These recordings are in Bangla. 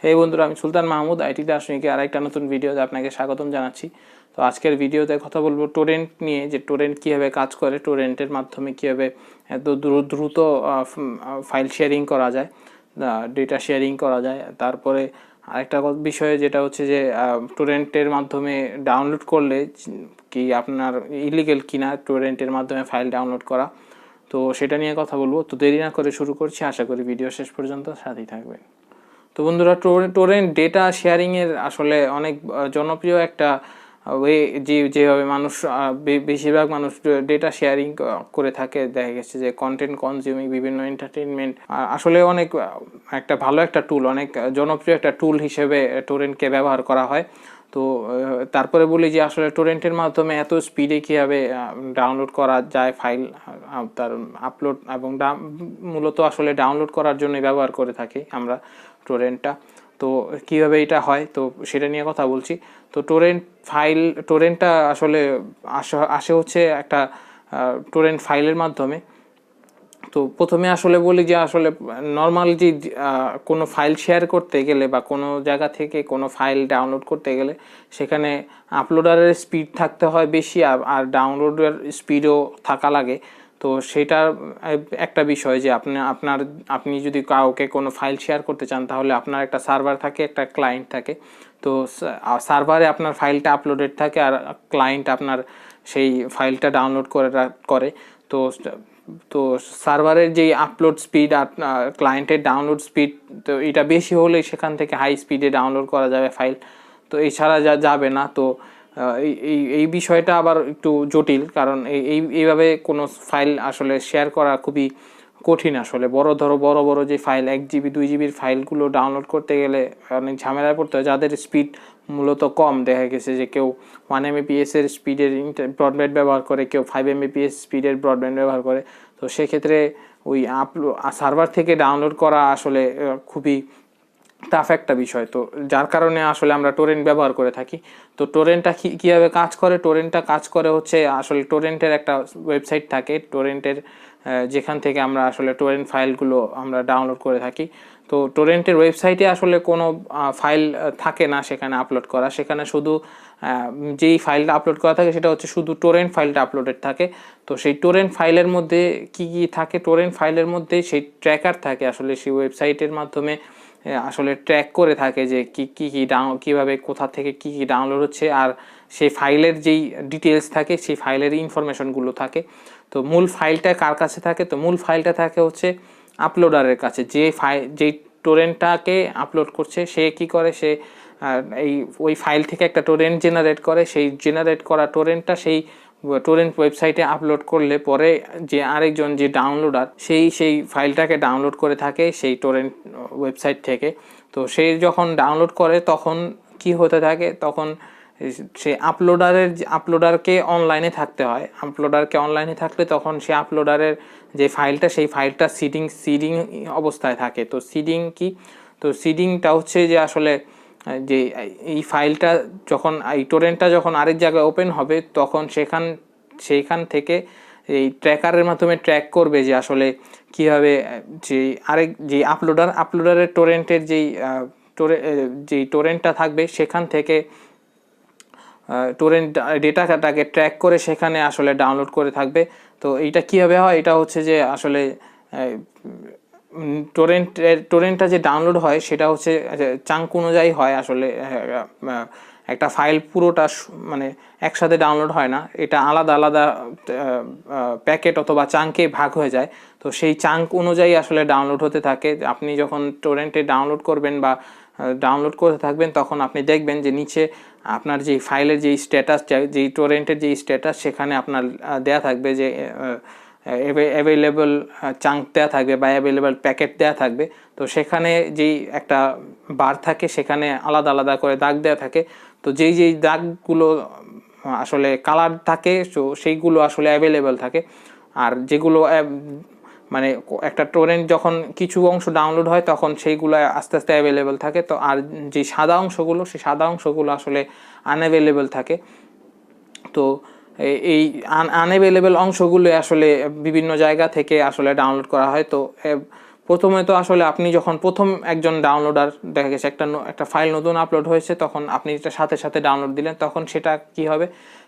এই বন্ধুরা, আমি সুলতান মাহমুদ আইটি দার্শনিকের আরেকটা নতুন ভিডিওতে আপনাকে স্বাগতম জানাচ্ছি। তো আজকের ভিডিওতে কথা বলবো টোরেন্ট নিয়ে, যে টোরেন্ট কীভাবে কাজ করে, টোরেন্টের মাধ্যমে কীভাবে এত দ্রুত ফাইল শেয়ারিং করা যায়, ডেটা শেয়ারিং করা যায়। তারপরে আরেকটা বিষয় যেটা হচ্ছে যে টোরেন্টের মাধ্যমে ডাউনলোড করলে কি আপনার ইলিগেল কিনা টোরেন্টের মাধ্যমে ফাইল ডাউনলোড করা, তো সেটা নিয়ে কথা বলবো। তো দেরি না করে শুরু করছি, আশা করি ভিডিও শেষ পর্যন্ত সাথেই থাকবেন। তো বন্ধুরা, টোরেন্ট ডেটা শেয়ারিংয়ের আসলে অনেক জনপ্রিয় একটা ওয়ে, যেভাবে মানুষ বেশিরভাগ মানুষ ডেটা শেয়ারিং করে থাকে। দেখা গেছে যে কন্টেন্ট কনজিউমিং, বিভিন্ন এন্টারটেনমেন্ট, আসলে অনেক একটা ভালো একটা টুল, অনেক জনপ্রিয় একটা টুল হিসেবে টোরেন্টকে ব্যবহার করা হয়। তো তারপরে বলি যে আসলে টোরেন্টের মাধ্যমে এত স্পিডে কীভাবে ডাউনলোড করা যায় ফাইল, তার আপলোড এবং মূলত আসলে ডাউনলোড করার জন্যই ব্যবহার করে থাকি আমরা টোরেন্টটা। তো কীভাবে এটা হয়, তো সেটা নিয়ে কথা বলছি। তো টোরেন্টটা আসলে আসে হচ্ছে একটা টোরেন্ট ফাইলের মাধ্যমে। তো প্রথমে আসলে বলি যে আসলে নর্মাল যে কোনো ফাইল শেয়ার করতে গেলে বা কোনো জায়গা থেকে কোনো ফাইল ডাউনলোড করতে গেলে সেখানে আপলোডারের স্পিড থাকতে হয় বেশি, আর ডাউনলোডের স্পিডও থাকা লাগে। তো সেটার একটা বিষয় যে আপনি যদি কাউকে কোনো ফাইল শেয়ার করতে চান, তাহলে আপনার একটা সার্ভার থাকে, একটা ক্লায়েন্ট থাকে। তো সার্ভারে আপনার ফাইলটা আপলোডেড থাকে, আর ক্লায়েন্ট আপনার সেই ফাইলটা ডাউনলোড করে। তো তো সার্ভারের যেই আপলোড স্পিড আর ক্লায়েন্টের ডাউনলোড স্পিড, তো এটা বেশি হলে সেখান থেকে হাই স্পিডে ডাউনলোড করা যাবে ফাইল। তো এছাড়া যাবে না। তো এই বিষয়টা আবার একটু জটিল, কারণ এইভাবে কোনো ফাইল আসলে শেয়ার করা খুবই কঠিন। আসলে বড় বড় যে ফাইল 1 GB 2 GBর ফাইলগুলো ডাউনলোড করতে গেলে অনেক ঝামেলায় পড়তে হয়। যাদের স্পিড মূলত কম, দেখা গেছে যে কেউ 1 Mbps এর স্পিডের ব্রডব্যান্ড ব্যবহার করে, কেউ 5 Mbps স্পিডের ব্রডব্যান্ড ব্যবহার করে। তো সেক্ষেত্রে ওই সার্ভার থেকে ডাউনলোড করা আসলে খুবই টাফ একটা বিষয়। তো যার কারণে আসলে আমরা টোরেন্ট ব্যবহার করে থাকি। তো টোরেন্টটা কীভাবে কাজ করে, টোরেন্টটা কাজ করে হচ্ছে আসলে টোরেন্টের একটা ওয়েবসাইট থাকে টোরেন্টের, যেখান থেকে আমরা আসলে টোরেন্ট ফাইলগুলো আমরা ডাউনলোড করে থাকি। তো টোরেন্টের ওয়েবসাইটে আসলে কোনো ফাইল থাকে না সেখানে আপলোড করা, সেখানে শুধু যেই ফাইলটা আপলোড করা থাকে সেটা হচ্ছে শুধু টোরেন্ট ফাইলটা আপলোডেড থাকে। তো সেই টোরেন্ট ফাইলের মধ্যে কি থাকে, টোরেন্ট ফাইলের মধ্যে সেই ট্র্যাকার থাকে। আসলে সেই ওয়েবসাইটের মাধ্যমে আসলে ট্র্যাক করে থাকে যে কীভাবে কোথা থেকে কি ডাউনলোড হচ্ছে, আর সেই ফাইলের যেই ডিটেলস থাকে, সেই ফাইলের ইনফরমেশনগুলো থাকে। তো মূল ফাইলটা কার কাছে থাকে, তো মূল ফাইলটা থাকে হচ্ছে আপলোডারের কাছে। যেই টোরেন্টটাকে আপলোড করছে সে কি করে, সে ওই ফাইল থেকে একটা টোরেন্ট জেনারেট করে। সেই জেনারেট করা টোরেন্টটা সেই টোরেন্ট ওয়েবসাইটে আপলোড করলে পরে যে আরেকজন যে ডাউনলোডার সেই ফাইলটাকে ডাউনলোড করে থাকে সেই টোরেন্ট ওয়েবসাইট থেকে। তো সে যখন ডাউনলোড করে তখন কি হতে থাকে, তখন সে আপলোডারকে অনলাইনে থাকতে হয়। আপলোডারকে অনলাইনে থাকলে তখন সে আপলোডারের যে ফাইলটা, সেই ফাইলটা সিডিং অবস্থায় থাকে। তো সিডিং কি, তো সিডিংটা হচ্ছে যে আসলে যে এই ফাইলটা যখন এই টোরেন্টটা যখন আরেক জায়গায় ওপেন হবে, তখন সেইখান থেকে এই ট্র্যাকারের মাধ্যমে ট্র্যাক করবে যে আসলে কীভাবে যে আপলোডারের টোরেন্টের যেই টোরেন্টটা থাকবে সেখান থেকে টোরেন্ট ডেটাটাকে ট্র্যাক করে সেখানে আসলে ডাউনলোড করে থাকবে। তো এইটা কীভাবে হয়, এটা হচ্ছে যে আসলে টোরেন্টটা যে ডাউনলোড হয় সেটা হচ্ছে চাঙ্ক অনুযায়ী হয়। আসলে একটা ফাইল পুরোটা মানে একসাথে ডাউনলোড হয় না, এটা আলাদা আলাদা প্যাকেট অথবা চাঙ্কে ভাগ হয়ে যায়। তো সেই চাঙ্ক অনুযায়ী আসলে ডাউনলোড হতে থাকে। আপনি যখন টোরেন্টে ডাউনলোড করবেন বা ডাউনলোড করতে থাকবেন, তখন আপনি দেখবেন যে নিচে আপনার যেই ফাইলের যেই স্ট্যাটাস, যেই টোরেন্টের যেই স্ট্যাটাস, সেখানে আপনার দেয়া থাকবে যে অ্যাভেলেবল চাঙ্ক দেওয়া থাকবে বা অ্যাভেলেবল প্যাকেট দেওয়া থাকবে। তো সেখানে যেই একটা বার থাকে, সেখানে আলাদা আলাদা করে দাগ দেওয়া থাকে। তো যেই দাগগুলো আসলে কালার থাকে, তো সেইগুলো আসলে অ্যাভেলেবল থাকে। আর যেগুলো মানে একটা টোরেন্ট যখন কিছু অংশ ডাউনলোড হয়, তখন সেইগুলো আস্তে আস্তে অ্যাভেলেবল থাকে। তো আর যে সাদা অংশগুলো, সেই সাদা অংশগুলো আসলে আনঅ্যাভেলেবল থাকে। তো এই আনঅ্যাভেলেবল অংশগুলো আসলে বিভিন্ন জায়গা থেকে আসলে ডাউনলোড করা হয়। তো প্রথমে তো আসলে আপনি যখন প্রথম একজন ডাউনলোডার দেখা গেছে একটা ফাইল নতুন আপলোড হয়েছে, তখন আপনি এটা সাথে সাথে ডাউনলোড দিলেন, তখন সেটা কি হবে,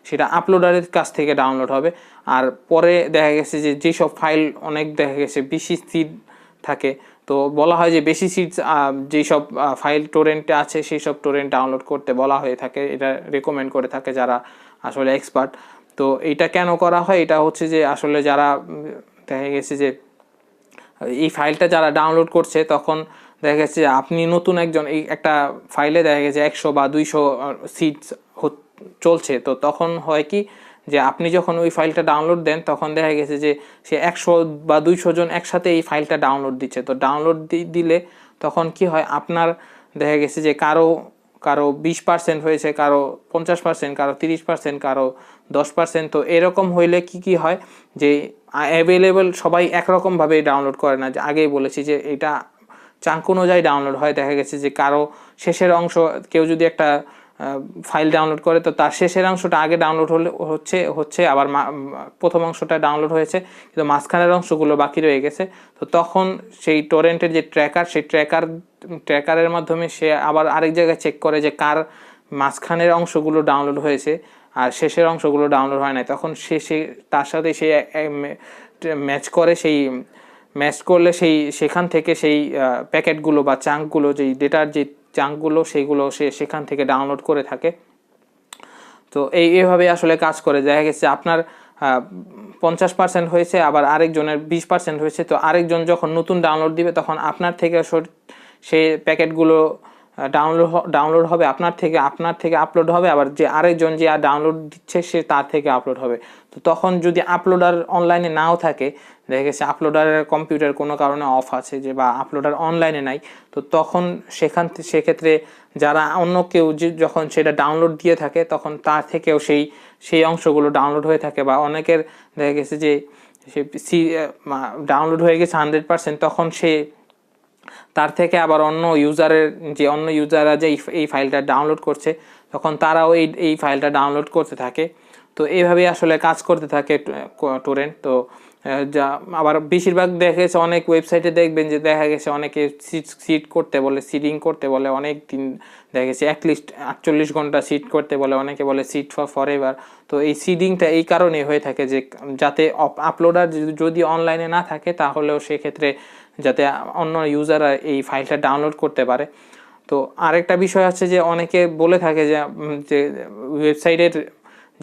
সেটা আপলোডারের কাছ থেকে ডাউনলোড হবে। আর পরে দেখা গেছে যে যেসব ফাইল অনেক দেখা গেছে বেশি সিড থাকে, তো বলা হয় যে বেশি সিড যেসব ফাইল টোরেন্টে আছে সেই সব টোরেন্ট ডাউনলোড করতে বলা হয়ে থাকে, এটা রেকমেন্ড করে থাকে যারা আসলে এক্সপার্ট। তো এটা কেন করা হয়, এটা হচ্ছে যে আসলে যারা দেখা গেছে যে এই ফাইলটা যারা ডাউনলোড করছে, তখন দেখা গেছে আপনি নতুন একজন এই একটা ফাইলে দেখা গেছে 100 বা 200 সিটস চলছে, তো তখন হয় কি যে আপনি যখন ওই ফাইলটা ডাউনলোড দেন, তখন দেখা গেছে যে সে 100 বা 200 জন একসাথে এই ফাইলটা ডাউনলোড দিচ্ছে। তো ডাউনলোড দিলে তখন কি হয়, আপনার দেখা গেছে যে কারো কারো 20% হয়েছে, কারো 50%, কারো 30%, কারো 10%। তো এরকম হইলে কি হয় যে অ্যাভেলেবল সবাই একরকমভাবে ডাউনলোড করে না। যে আগেই বলেছি যে এটা চাঙ্ক অনুযায়ী ডাউনলোড হয়। দেখা গেছে যে কারো শেষের অংশ, কেউ যদি একটা ফাইল ডাউনলোড করে, তো তার শেষের অংশটা আগে ডাউনলোড হচ্ছে আবার প্রথম অংশটা ডাউনলোড হয়েছে, কিন্তু মাঝখানের অংশগুলো বাকি রয়ে গেছে। তো তখন সেই টরেন্টের যে ট্র্যাকার, সেই ট্র্যাকারের মাধ্যমে সে আবার আরেক জায়গায় চেক করে যে কার মাঝখানের অংশগুলো ডাউনলোড হয়েছে আর শেষের অংশগুলো ডাউনলোড হয় নাই। তখন সে তার সাথে সে ম্যাচ করে, সেই ম্যাচ করলে সেখান থেকে সেই প্যাকেটগুলো বা চাঙ্কগুলো, যেই ডেটার যে চাঙ্কগুলো, সেইগুলো সে সেখান থেকে ডাউনলোড করে থাকে। তো এইভাবে আসলে কাজ করে। দেখা গেছে আপনার 50% হয়েছে, আবার আরেকজনের 20% হয়েছে। তো আরেকজন যখন নতুন ডাউনলোড দিবে, তখন আপনার থেকে সেই প্যাকেটগুলো ডাউনলোড হবে, আপনার থেকে আপলোড হবে, আবার যে আরেকজন যে ডাউনলোড দিচ্ছে সে তার থেকে আপলোড হবে। তো তখন যদি আপলোডার অনলাইনে নাও থাকে, দেখা গেছে আপলোডারের কম্পিউটার কোনো কারণে অফ আছে যে, বা আপলোডার অনলাইনে নাই, তো তখন সেক্ষেত্রে যারা অন্য কেউ যখন সেটা ডাউনলোড দিয়ে থাকে, তখন তার থেকেও সেই অংশগুলো ডাউনলোড হয়ে থাকে। বা অনেকের দেখা গেছে যে সে ডাউনলোড হয়ে গেছে 100%, তখন তার থেকে আবার অন্য ইউজাররা যে এই ফাইলটা ডাউনলোড করছে, তখন তারাও এই ফাইলটা ডাউনলোড করতে থাকে। তো এইভাবেই আসলে কাজ করতে থাকে টোরেন্ট। তো যা আবার বেশিরভাগ দেখা গেছে অনেক ওয়েবসাইটে দেখবেন যে দেখা গেছে অনেকে সিডিং করতে বলে অনেক দিন, দেখা গেছে অ্যাটলিস্ট 48 ঘন্টা সিড করতে বলে, অনেকে বলে সিড ফর এভার। তো এই সিডিংটা এই কারণে হয়ে থাকে যে যাতে আপলোডার যদি অনলাইনে না থাকে, তাহলেও সেক্ষেত্রে যাতে অন্য ইউজাররা এই ফাইলটা ডাউনলোড করতে পারে। তো আরেকটা বিষয় আছে যে অনেকে বলে থাকে যে ওয়েবসাইটের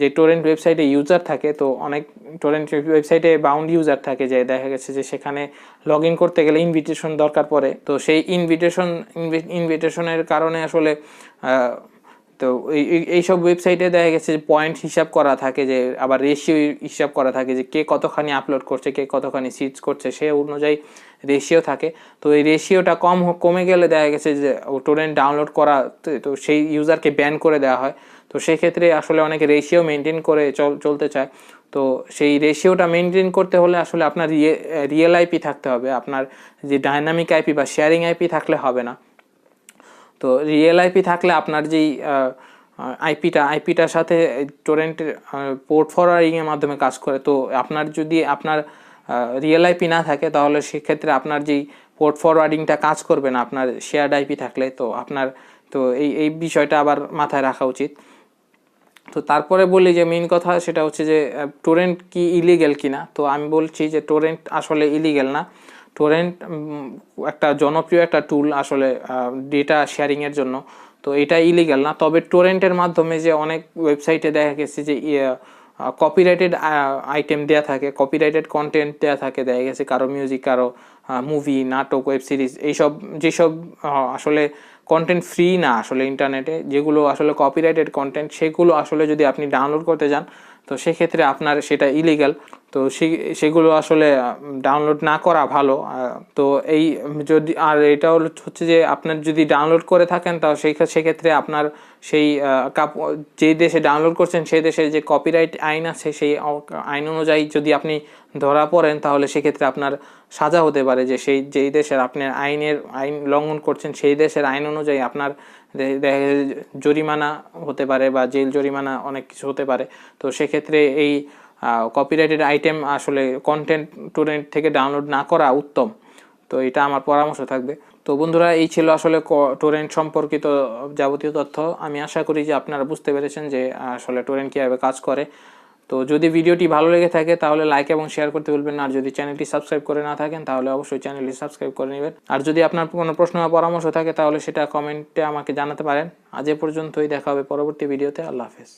যে টোরেন্ট ওয়েবসাইটে ইউজার থাকে, তো অনেক টোরেন্ট ওয়েবসাইটে বাউন্ড ইউজার থাকে, যে দেখা গেছে যে সেখানে লগ ইন করতে গেলে ইনভিটেশন দরকার পড়ে। তো সেই ইনভিটেশনের কারণে আসলে তো এইসব ওয়েবসাইটে দেখা গেছে যে পয়েন্ট হিসাব করা থাকে, যে আবার রেশিও হিসাব করা থাকে, যে কে কতখানি আপলোড করছে, কে কতখানি সিডস করছে, সে অনুযায়ী রেশিও থাকে। তো এই রেশিওটা কমে গেলে দেখা গেছে যে টোরেন্ট ডাউনলোড করা, তো সেই ইউজারকে ব্যান করে দেওয়া হয়। তো সেক্ষেত্রে আসলে অনেকে রেশিও মেনটেন করে চলতে চায়। তো সেই রেশিওটা মেনটেন করতে হলে আসলে আপনার রিয়েল আইপি থাকতে হবে, আপনার যে ডাইনামিক আইপি বা শেয়ারিং আইপি থাকলে হবে না। তো রিয়েল আইপি থাকলে আপনার যেই আইপিটার সাথে টোরেন্টের পোর্ট ফরওয়ার্ডিংয়ের মাধ্যমে কাজ করে। তো আপনার রিয়েল আইপি না থাকে, তাহলে সেক্ষেত্রে আপনার যেই পোর্ট ফরওয়ার্ডিংটা কাজ করবে না আপনার শেয়ার্ড আইপি থাকলে। তো এই বিষয়টা আবার মাথায় রাখা উচিত। তো তারপরে বলি যে মেইন কথা সেটা হচ্ছে যে টোরেন্ট কি ইলিগেল কিনা। তো আমি বলছি যে টোরেন্ট আসলে ইলিগেল না। টোরেন্ট একটা জনপ্রিয় একটা টুল আসলে ডেটা শেয়ারিংয়ের জন্য। তো এটা ইলিগেল না। তবে টোরেন্টের মাধ্যমে যে অনেক ওয়েবসাইটে দেখা গেছে যে কপিরাইটেড আইটেম দেওয়া থাকে, কপিরাইটেড কন্টেন্ট দেওয়া থাকে, দেখা গেছে কারো মিউজিক, কারো মুভি, নাটক, ওয়েব সিরিজ, যেসব আসলে কন্টেন্ট ফ্রি না আসলে ইন্টারনেটে, যেগুলো আসলে কপিরাইটেড কন্টেন্ট, সেগুলো আসলে যদি আপনি ডাউনলোড করতে যান, তো সেক্ষেত্রে আপনার সেটা ইলিগাল। তো সেগুলো আসলে ডাউনলোড না করা ভালো। তো আর এটা হচ্ছে যে আপনার যদি ডাউনলোড করে থাকেন, তাও সেক্ষেত্রে আপনার সেই যে দেশে ডাউনলোড করছেন সেই দেশে যে কপিরাইট আইন আছে, সেই আইন অনুযায়ী যদি আপনি ধরা পড়েন, তাহলে সেক্ষেত্রে আপনার সাজা হতে পারে, যে যেই দেশের আপনি আইন লঙ্ঘন করছেন সেই দেশের আইন অনুযায়ী আপনার জরিমানা হতে পারে, বা জেল জরিমানা অনেক কিছু হতে পারে। তো সেক্ষেত্রে এই কপিরাইটেড আইটেম আসলে কন্টেন্ট টোরেন্ট থেকে ডাউনলোড না করা উত্তম। তো এটা আমার পরামর্শ থাকবে। তো বন্ধুরা, এই ছিল আসলে টোরেন্ট সম্পর্কিত যাবতীয় তথ্য। আমি আশা করি যে আপনারা বুঝতে পেরেছেন যে আসলে টোরেন্ট কীভাবে কাজ করে। তো যদি ভিডিওটি ভালো লেগে থাকে তাহলে লাইক এবং শেয়ার করতে ভুলবেন না। আর যদি চ্যানেলটি সাবস্ক্রাইব করে না থাকেন তাহলে অবশ্যই চ্যানেলটি সাবস্ক্রাইব করে নেবেন। আর যদি আপনার কোনো প্রশ্ন বা পরামর্শ থাকে তাহলে সেটা কমেন্টে আমাকে জানাতে পারেন। আজ এ পর্যন্তই, দেখা হবে পরবর্তী ভিডিওতে। আল্লাহ হাফেজ।